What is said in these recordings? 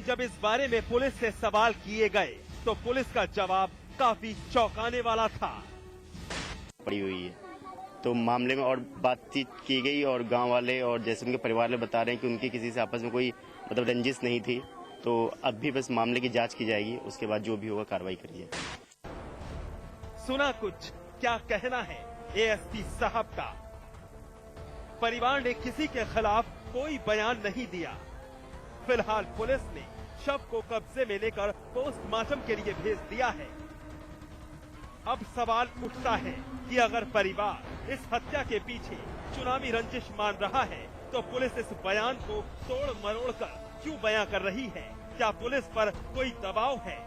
जब इस बारे में पुलिस से सवाल किए गए तो पुलिस का जवाब काफी चौंकाने वाला था। पड़ी हुई है तो मामले में और बातचीत की गई और गांव वाले और जैसे उनके परिवार वाले बता रहे हैं कि उनकी किसी से आपस में कोई मतलब रंजिश नहीं थी। तो अब भी बस मामले की जांच की जाएगी, उसके बाद जो भी होगा कार्रवाई करी जाएगी। सुना कुछ, क्या कहना है एएसपी साहब का? परिवार ने किसी के खिलाफ कोई बयान नहीं दिया। फिलहाल पुलिस ने शव को कब्जे में लेकर पोस्टमार्टम के लिए भेज दिया है। अब सवाल उठता है कि अगर परिवार इस हत्या के पीछे चुनावी रंजिश मान रहा है तो पुलिस इस बयान को तोड़ मरोड़ कर क्यों बयां कर रही है? क्या पुलिस पर कोई दबाव है?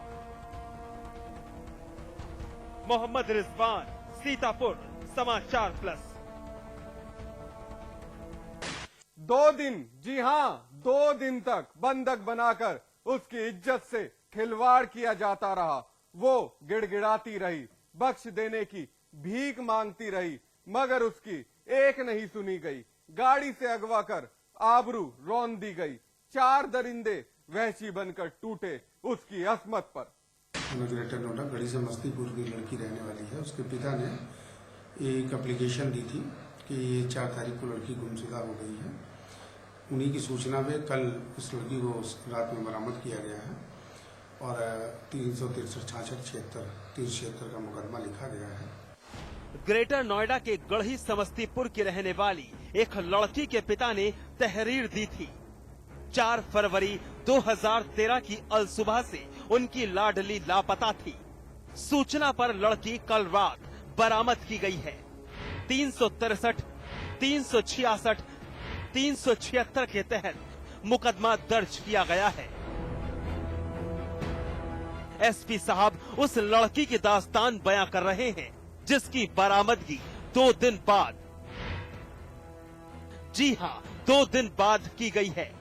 मोहम्मद रिजवान, सीतापुर, समाचार प्लस। 2 दिन, जी हां 2 दिन तक बंधक बनाकर उसकी इज्जत से खिलवाड़ किया जाता रहा। वो गिड़गिड़ाती रही, बख्श देने की भीख मांगती रही, मगर उसकी एक नहीं सुनी गई। गाड़ी से अगवा कर आबरू रौंद दी गई। 4 दरिंदे वहशी बनकर टूटे उसकी अस्मत पर। ग्रेटर नोएडा गढ़ी से मस्तीपुर की लड़की रहने वाली है। उसके पिता ने एक एप्लीकेशन दी थी कि 4 तारीख को लड़की गुमशुदा हो गई है। उन्हीं की सूचना में कल उस लड़की को रात में बरामद किया गया है और 363 का मुकदमा लिखा गया है। ग्रेटर नोएडा के गढ़ी समस्तीपुर की रहने वाली एक लड़की के पिता ने तहरीर दी थी। 4 फरवरी 2013 की अलसुबह से उनकी लाडली लापता थी। सूचना पर लड़की कल रात बरामद की गई है। 363, 366, 376 के तहत मुकदमा दर्ज किया गया है। एसपी साहब उस लड़की की दास्तान बयां कर रहे हैं जिसकी बरामदगी 2 दिन बाद, जी हां 2 दिन बाद की गई है।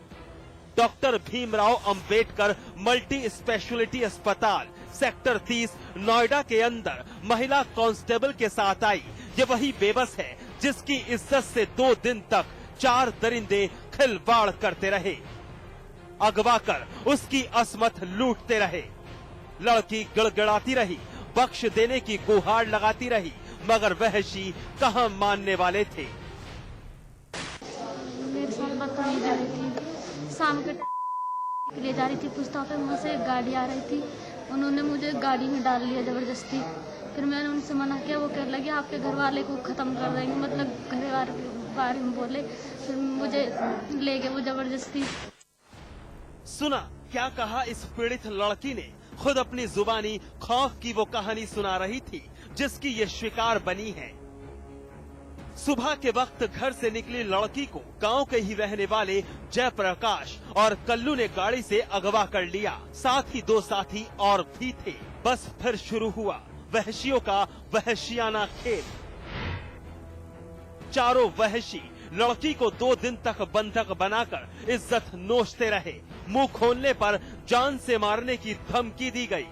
Doctor Bhimrao Ambedkar multi speciality अस्पताल सेक्टर 30 नोएडा के अंदर महिला कांस्टेबल के साथ आई। ये वही बेबस है जिसकी इज्जत से 2 दिन तक 4 दरिंदे खिलवाड़ करते रहे, अगवा कर उसकी अस्मत लूटते रहे। लड़की गिड़गिड़ाती रही, बख्श देने की गुहार लगाती रही, मगर वहशी कहां मानने वाले थे। मेरे साथ बदतमीजी हो रही थी। शाम के ले जा रही थी पुस्तक पे, वहाँ से एक गाड़ी आ रही थी। उन्होंने मुझे गाड़ी में डाल लिया जबरदस्ती। फिर मैंने उनसे मना किया। वो कहने लगे आपके घर वाले को खत्म कर देंगे, मतलब घर वाले बारे में बोले। फिर मुझे ले गए वो जबरदस्ती। सुना क्या कहा इस पीड़ित लड़की ने? खुद अपनी जुबानी खौफ की वो कहानी सुना रही थी जिसकी ये शिकार बनी है। सुबह के वक्त घर से निकली लड़की को गांव के ही रहने वाले जयप्रकाश और कल्लू ने गाड़ी से अगवा कर लिया। साथ ही 2 साथी और भी थे। बस फिर शुरू हुआ वहशियों का वहशियाना खेल। चारों वहशी लड़की को 2 दिन तक बंधक बनाकर इज्जत नोचते रहे। मुंह खोलने पर जान से मारने की धमकी दी गई।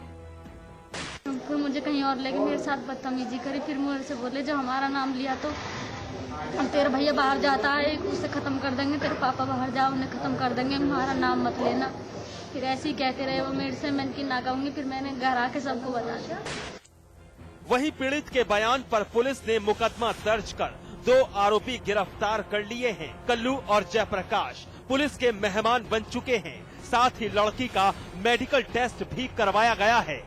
फिर मुझे कहीं और लेके मेरे साथ बदतमीजी करी। फिर मुझे से बोले जो हमारा नाम लिया तो तेरा भैया बाहर जाता है, उसे खत्म कर देंगे, तेरे पापा बाहर जाओ उन्हें खत्म कर देंगे, हमारा नाम मत लेना। फिर ऐसे ही कहते रहे वो मेरे से। मैंने की ना कहूंगी। फिर मैंने घर आके सबको बता दिया। वहीं पीड़ित के बयान पर पुलिस ने मुकदमा दर्ज कर 2 आरोपी गिरफ्तार कर लिए हैं। कल्लू और जयप्रकाश पुलिस के मेहमान बन चुके हैं। साथ ही लड़की का मेडिकल टेस्ट भी करवाया गया है।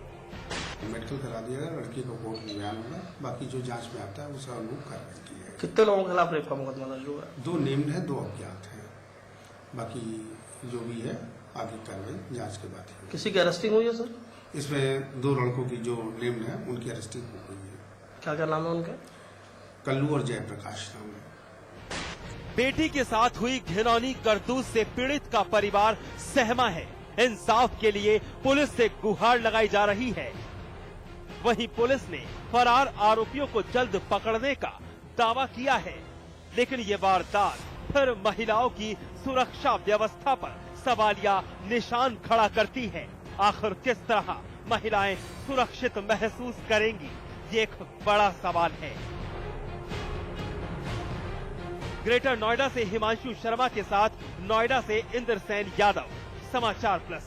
मेडिकल करा दिया गया, लड़की को कोर्ट में बयान होगा। बाकी जो जांच में आता है वो सब लोग कार्रवाई की है। कितने लोगों के खिलाफ रेप का मुकदमा दर्ज हुआ? 2 नेम्ड है, 2 अज्ञात है। बाकी जो भी है आगे कार्रवाई जांच के बाद है। किसी की अरेस्टिंग हुई है सर? इसमें 2 लड़कों की जो नेम्ड है उनकी अरेस्टिंग हो गई है। क्या क्या नाम है उनके? कल्लू और जयप्रकाश नाम है। बेटी के साथ हुई घिनौनी करतूत से पीड़ित का परिवार सहमा है। इंसाफ के लिए पुलिस से गुहार लगाई जा रही है। वहीं पुलिस ने फरार आरोपियों को जल्द पकड़ने का दावा किया है, लेकिन ये वारदात फिर महिलाओं की सुरक्षा व्यवस्था पर सवालिया निशान खड़ा करती है। आखिर किस तरह महिलाएं सुरक्षित महसूस करेंगी, ये एक बड़ा सवाल है। ग्रेटर नोएडा से हिमांशु शर्मा के साथ नोएडा से इंद्रसेन यादव, समाचार प्लस।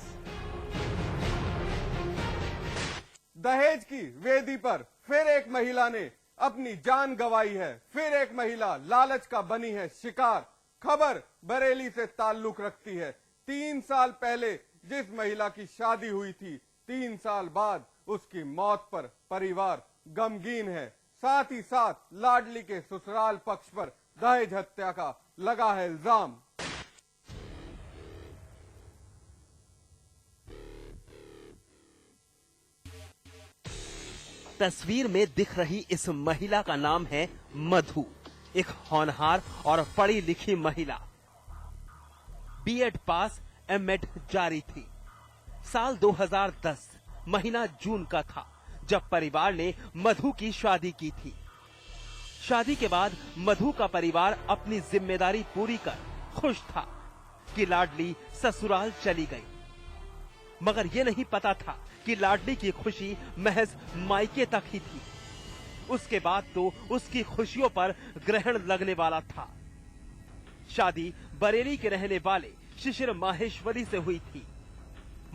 दहेज की वेदी पर फिर एक महिला ने अपनी जान गंवाई है। फिर एक महिला लालच का बनी है शिकार। खबर बरेली से ताल्लुक रखती है। 3 साल पहले जिस महिला की शादी हुई थी, 3 साल बाद उसकी मौत पर परिवार गमगीन है। साथ ही साथ लाडली के ससुराल पक्ष पर दहेज हत्या का लगा है इल्जाम। तस्वीर में दिख रही इस महिला का नाम है मधु। एक होनहार और पढ़ी लिखी महिला, बीएड पास, एमएड जारी थी। साल 2010 महीना जून का था जब परिवार ने मधु की शादी की थी। शादी के बाद मधु का परिवार अपनी जिम्मेदारी पूरी कर खुश था कि लाडली ससुराल चली गई, मगर यह नहीं पता था कि लाडली की खुशी महज मायके तक ही थी। उसके बाद तो उसकी खुशियों पर ग्रहण लगने वाला था। शादी बरेली के रहने वाले शिशिर माहेश्वरी से हुई थी।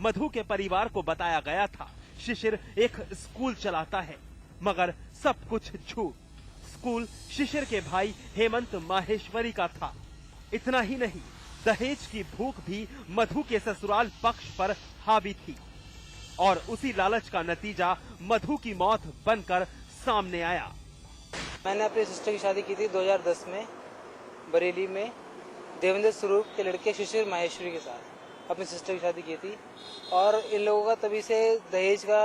मधु के परिवार को बताया गया था शिशिर एक स्कूल चलाता है, मगर सब कुछ झूठ। स्कूल शिशिर के भाई हेमंत माहेश्वरी का था। इतना ही नहीं, दहेज की भूख भी मधु के ससुराल पक्ष पर हावी थी और उसी लालच का नतीजा मधु की मौत बनकर सामने आया। मैंने अपनी सिस्टर की शादी की थी 2010 में बरेली में देवेंद्र स्वरूप के लड़के शिशिर माहेश्वरी के साथ अपनी सिस्टर की शादी की थी। और इन लोगों का तभी से दहेज का,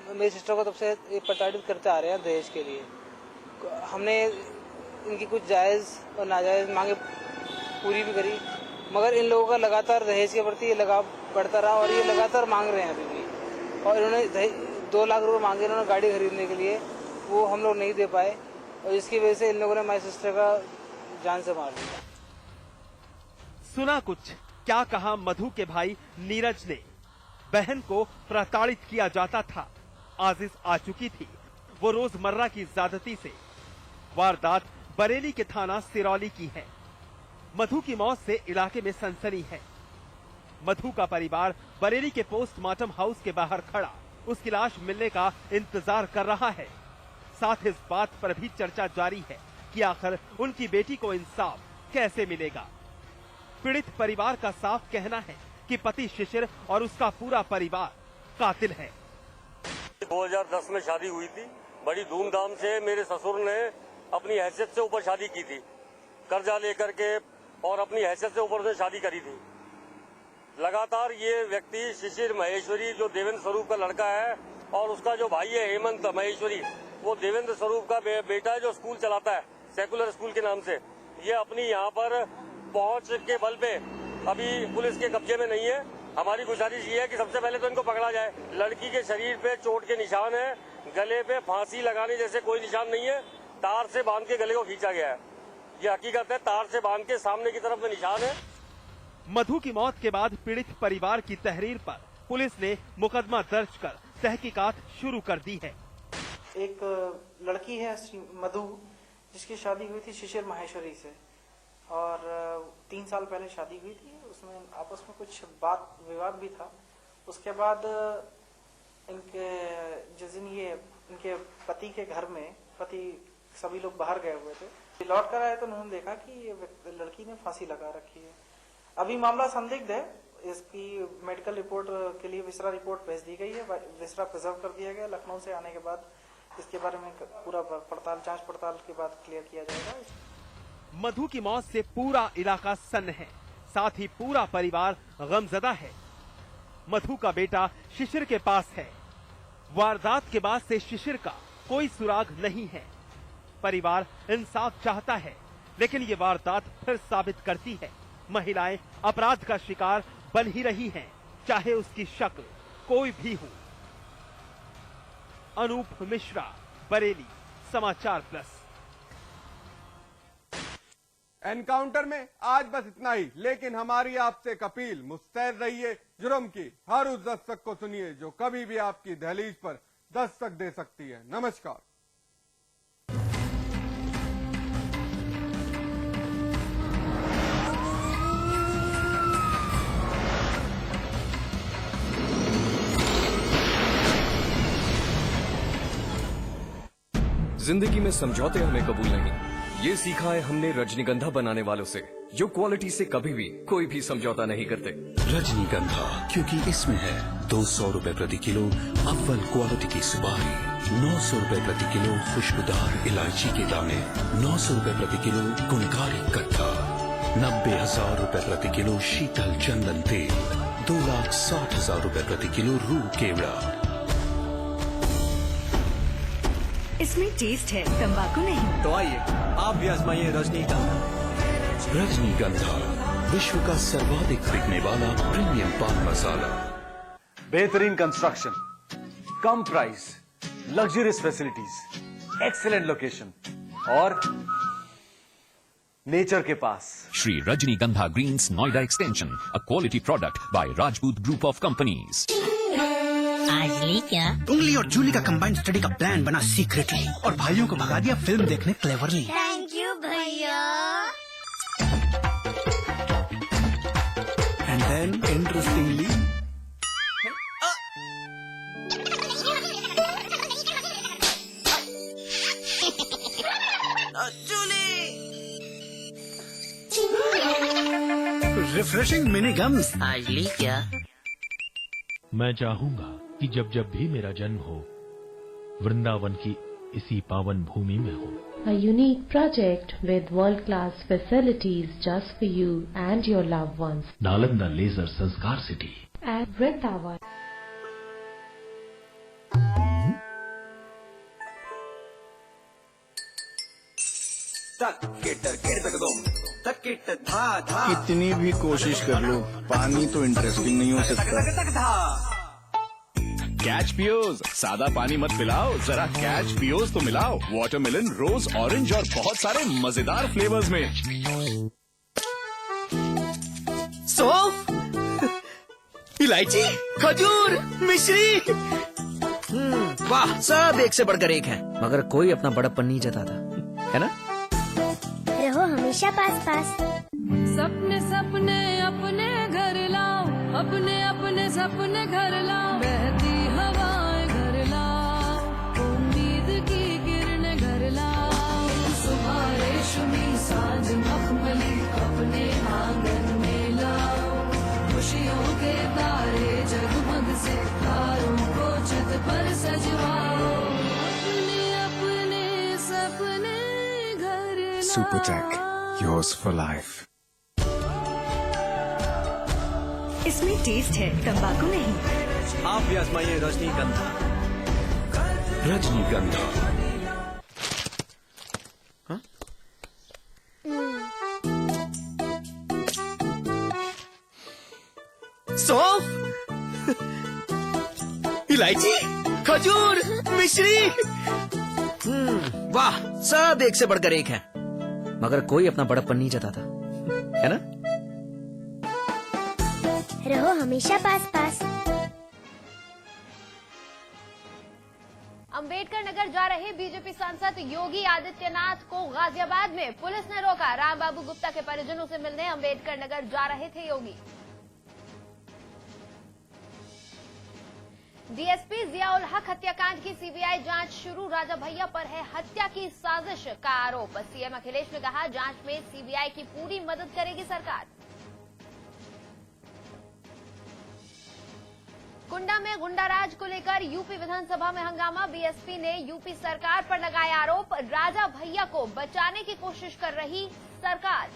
मेरी सिस्टर को तब से प्रताड़ित करते आ रहे हैं दहेज के लिए। हमने इनकी कुछ जायज़ और नाजायज़ मांगे पूरी भी करी, मगर इन लोगों का लगातार दहेज के प्रति लगाव बढ़ता रहा और ये लगातार मांग रहे हैं अभी भी। और इन्होंने 2 लाख रुपए मांगे इन्होंने गाड़ी खरीदने के लिए, वो हम लोग नहीं दे पाए और इसकी वजह से इन लोगों ने हमारी सिस्टर का जान से मार दिया। सुना कुछ क्या कहा मधु के भाई नीरज ने। बहन को प्रताड़ित किया जाता था, आजिज आ चुकी थी वो रोजमर्रा की ज्यादती से। वारदात बरेली के थाना सिरौली की है। मधु की मौत से इलाके में सनसनी है। मधु का परिवार बरेली के पोस्टमार्टम हाउस के बाहर खड़ा उसकी लाश मिलने का इंतजार कर रहा है। साथ इस बात पर भी चर्चा जारी है कि आखिर उनकी बेटी को इंसाफ कैसे मिलेगा। पीड़ित परिवार का साफ कहना है कि पति शिशिर और उसका पूरा परिवार कातिल है। 2010 में शादी हुई थी, बड़ी धूमधाम से मेरे ससुर ने अपनी हैसियत से ऊपर शादी की थी, कर्जा लेकर के, और अपनी हैसियत से ऊपर से शादी करी थी। लगातार ये व्यक्ति शिशिर महेश्वरी जो देवेंद्र स्वरूप का लड़का है और उसका जो भाई है हेमंत महेश्वरी, वो देवेंद्र स्वरूप का बेटा है जो स्कूल चलाता है सेकुलर स्कूल के नाम से। ये अपनी यहाँ पर पहुंच के बल पे अभी पुलिस के कब्जे में नहीं है। हमारी गुजारिश ये है कि सबसे पहले तो इनको पकड़ा जाए। लड़की के शरीर पे चोट के निशान है, गले पे फांसी लगाने जैसे कोई निशान नहीं है, तार से बांध के गले को खींचा गया है। ये हकीकत है, तार से बांध के सामने की तरफ में निशान है। मधु की मौत के बाद पीड़ित परिवार की तहरीर पर पुलिस ने मुकदमा दर्ज कर तहकीकात शुरू कर दी है। एक लड़की है मधु, जिसकी शादी हुई थी शिशिर माहेश्वरी से और 3 साल पहले शादी हुई थी। उसमें आपस में कुछ बात विवाद भी था। उसके बाद इनके जिस दिन ये इनके पति के घर में, पति सभी लोग बाहर गए हुए थे, लौट कर आए तो उन्होंने देखा कि ये लड़की ने फांसी लगा रखी है। अभी मामला संदिग्ध है। इसकी मेडिकल रिपोर्ट के लिए विसरा रिपोर्ट भेज दी गई है। विसरा प्रिजर्व कर दिया गया। लखनऊ से आने के बाद इसके बारे में पूरा जांच पड़ताल के बाद क्लियर किया जाएगा। मधु की मौत से पूरा इलाका सन्न है, साथ ही पूरा परिवार गमजदा है। मधु का बेटा शिशिर के पास है। वारदात के बाद से शिशिर का कोई सुराग नहीं है। परिवार इंसाफ चाहता है, लेकिन ये वारदात फिर साबित करती है महिलाएं अपराध का शिकार बन ही रही हैं, चाहे उसकी शक्ल कोई भी हो। अनूप मिश्रा, बरेली, समाचार प्लस। एनकाउंटर में आज बस इतना ही, लेकिन हमारी आपसे अपील, मुस्तैद रहिए जुर्म की हर उस दस्तक को सुनिए जो कभी भी आपकी दहलीज पर दस्तक दे सकती है। नमस्कार। जिंदगी में समझौते हमें कबूल नहीं, ये सीखा है हमने रजनीगंधा बनाने वालों से, जो क्वालिटी से कभी भी कोई भी समझौता नहीं करते। रजनीगंधा, क्योंकि इसमें है 200 रुपए प्रति किलो अव्वल क्वालिटी की सुपारी, 900 रुपए प्रति किलो खुशबूदार इलायची के दाने, 900 रुपए प्रति किलो गुणकारी कट्टा, 90,000 रुपए प्रति किलो शीतल चंदन तेल, 2,60,000 रुपए प्रति किलो रूह केवड़ा। इसमें टेस्ट है, तंबाकू नहीं। तो आइए आप भी आजमाइए रजनीगंधा। रजनीगंधा, विश्व का सर्वाधिक बिकने वाला प्रीमियम पान मसाला। बेहतरीन कंस्ट्रक्शन, कम price, luxurious facilities, excellent location और नेचर के पास। Shri Rajnigandha greens Noida extension, a quality product by Rajput group of companies. आजली क्या? उंगली और जूली का कंबाइंड स्टडी का प्लान बना सीक्रेटली और भाइयों को भगा दिया फिल्म देखने क्लेवरली। थैंक यू भैया। And then interestingly refreshing mini gums. आजली क्या? मैं चाहूंगा कि जब जब भी मेरा जन्म हो, वृंदावन की इसी पावन भूमि में हो। A unique project with world-class facilities just for you and your loved ones. Nalanda leisure Sanskar city At Vrindavan. कितनी भी कोशिश कर लो, पानी तो इंटरेस्टिंग नहीं हो सकता। कैच पियोज, सादा पानी मत पिलाओ, जरा कैच पियोज तो मिलाओ। वाटरमेलन, रोज, ऑरेंज और बहुत सारे मजेदार फ्लेवर्स में। इलायची, खजूर, मिश्री। वाह, सब एक से बढ़कर एक है, मगर कोई अपना बड़प्पन नहीं जताता, है ना? रहो हमेशा पास पास। सपने सपने अपने घर लाओ, अपने अपने सपने घर लाओ, बहती हवाएं घर लाओ, उम्मीद की किरणें घर लाओ, सुबह रेशमी सांझ मखमली अपने आंगन में लाओ, खुशियों के तारे जगमग से तारों को छत पर सजवाओ, अपने अपने सपने घर लाओ। Supertech, yours for life. इसमें टेस्ट है, तंबाकू नहीं। आप भी आजमाइए रजनीगंधा। रजनीगंधा। सौंफ, इलायची, खजूर, मिश्री। वाह, सब एक से बढ़कर एक है, मगर कोई अपना बड़प्पन नहीं जताता, है ना? रहो हमेशा पास पास। अंबेडकर नगर जा रहे बीजेपी सांसद योगी आदित्यनाथ को गाजियाबाद में पुलिस ने रोका। रामबाबू गुप्ता के परिजनों से मिलने अंबेडकर नगर जा रहे थे योगी। डीएसपी जियाउल हक हत्याकांड की सीबीआई जांच शुरू। राजा भैया पर है हत्या की साजिश का आरोप। सीएम अखिलेश ने कहा, जांच में सीबीआई की पूरी मदद करेगी सरकार। कुंडा में गुंडाराज को लेकर यूपी विधानसभा में हंगामा। बीएसपी ने यूपी सरकार पर लगाया आरोप, राजा भैया को बचाने की कोशिश कर रही सरकार।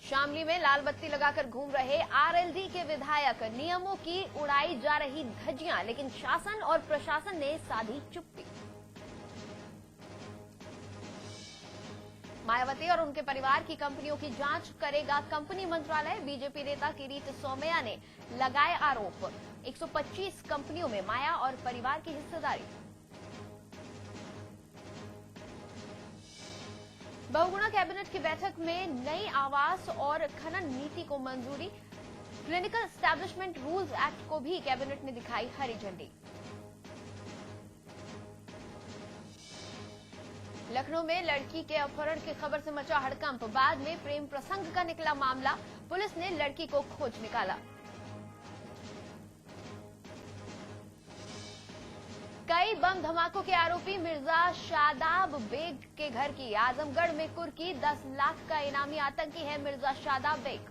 शामली में लाल बत्ती लगाकर घूम रहे आरएलडी के विधायक, नियमों की उड़ाई जा रही धज्जियां, लेकिन शासन और प्रशासन ने साधी चुप्पी। मायावती और उनके परिवार की कंपनियों की जांच करेगा कंपनी मंत्रालय। बीजेपी नेता किरीट सोमैया ने लगाए आरोप, 125 कंपनियों में माया और परिवार की हिस्सेदारी। बहुगुणा कैबिनेट की बैठक में नई आवास और खनन नीति को मंजूरी। क्लिनिकल एस्टैब्लिशमेंट रूल्स एक्ट को भी कैबिनेट ने दिखाई हरी झंडी। लखनऊ में लड़की के अपहरण की खबर से मचा हड़कंप। बाद में प्रेम प्रसंग का निकला मामला, पुलिस ने लड़की को खोज निकाला। बम धमाकों के आरोपी मिर्जा शादाब बेग के घर की आजमगढ़ में कुर्की। 10 लाख का इनामी आतंकी है मिर्जा शादाब बेग।